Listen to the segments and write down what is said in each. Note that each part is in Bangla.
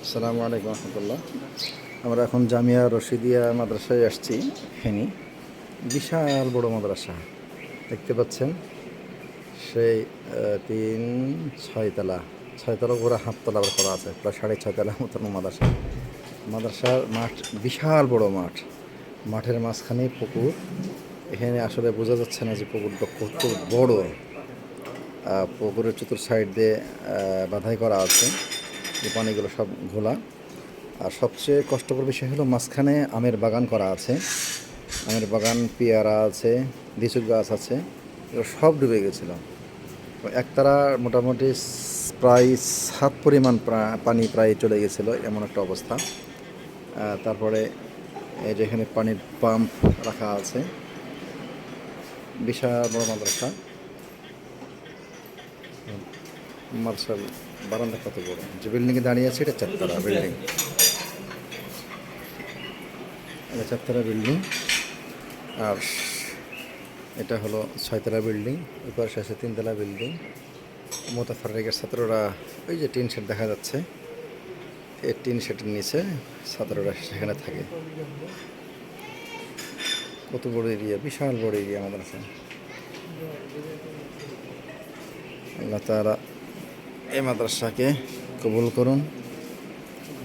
আসসালামু আলাইকুম রহমতুল্লাহ। আমরা এখন জামিয়া রশিদিয়া মাদ্রাসায় আসছি। ফেনী বিশাল বড় মাদ্রাসা দেখতে পাচ্ছেন। সেই ছয়তলা উপরে হাততলা করা আছে, প্রায় 6.5 তলা মতন মাদ্রাসা। মাদ্রাসার মাঠ বিশাল বড় মাঠ, মাঠের মাঝখানে পুকুর। এখানে আসলে বোঝা যাচ্ছে না যে পুকুরটা কত বড়। পুকুরের চতুর সাইড দিয়ে বাধাই করা আছে, এই পানিগুলো সব ঘোলা। আর সবচেয়ে কষ্টকর বিষয় হলো মাঝখানে আমের বাগান করা আছে। আমের বাগান, পেয়ারা আছে, লিচুর গাছ আছে, এগুলো সব ডুবে গেছিল। একতারা মোটামুটি প্রায় 7 পরিমাণ পানি প্রায় চলে গেছিলো, এমন একটা অবস্থা। তারপরে এই যেখানে পানির পাম্প রাখা আছে, বিশাল বড় মাদ্রাসা। মার্শাল বারান্দা কত বড়, যে বিল্ডিংয়ে দাঁড়িয়ে আছে এটা 4 তলা বিল্ডিং। এটা 4 তলা বিল্ডিং, আর এটা হলো 6 তলা বিল্ডিং। উপর শেষে 3 তলা বিল্ডিং। মোতাফাররিকের ছাত্ররা, ওই যে টিন শেড দেখা যাচ্ছে, এই টিন শেডের নিচে ছাত্ররা সেখানে থাকে। কত বড় এরিয়া, বিশাল বড় এরিয়া মাদ্রাসা। আল্লাহ তাআলা এই মাদ্রাসাকে কবুল করুন।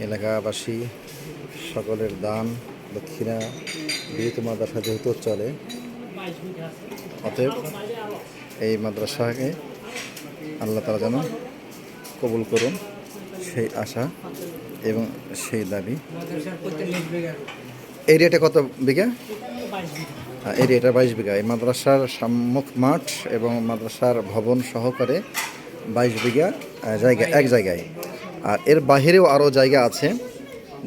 এলাকাবাসী সকলের দান দক্ষিণা যেহেতু মাদ্রাসা যেহেতু চলে, অতএব এই মাদ্রাসাকে আল্লাহ তাআলা যেন কবুল করুন, সেই আশা এবং সেই দাবি। এরিয়াটা কত বিঘা? এরিয়াটা 22 বিঘা। এই মাদ্রাসার সম্মুখ মাঠ এবং মাদ্রাসার ভবন সহকারে 22 বিঘা জায়গা, এক জায়গায়। আর এর বাহিরেও আরও জায়গা আছে,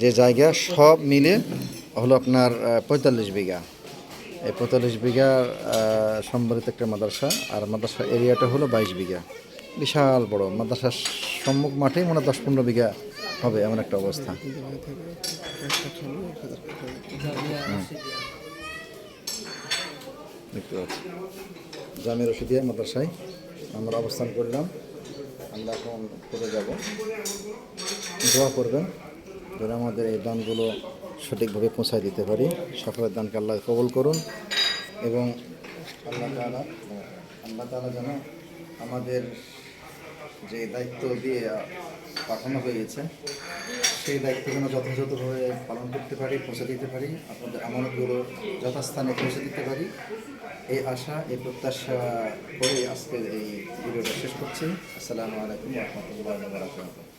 যে জায়গা সব মিলে হলো আপনার 45 বিঘা। এই 45 বিঘা সম্বলিত একটা মাদ্রাসা। আর মাদ্রাসার এরিয়াটা হলো 22 বিঘা। বিশাল বড় মাদ্রাসার সম্মুখ মাঠেই মনে 10-15 বিঘা হবে, এমন একটা অবস্থা। দেখতে পাচ্ছি জামিয়া রশিদিয়া মাদ্রাসায় আমরা অবস্থান করলাম। আমরা এখন করে যাব। দোয়া করবেন যেন আমাদের এই দানগুলো সঠিকভাবে পৌঁছায় দিতে পারি। সকলের দানকে আল্লাহ কবুল করুন এবং আল্লাহ তাআলা যেন আমাদের যে দায়িত্ব দিয়ে পাঠানো হয়েছে, সেই দায়িত্ব যেন যথাযথভাবে পালন করতে পারি, পৌঁছে দিতে পারি, আপনাদের আমানতগুলো যথাস্থানে পৌঁছে দিতে পারি, এই আশা, এই প্রত্যাশা করে আজকের এই ভিডিওটা শেষ করছি। আসসালামু আলাইকুম ওয়া রাহমাতুল্লাহি ওয়া বারাকাতুহু।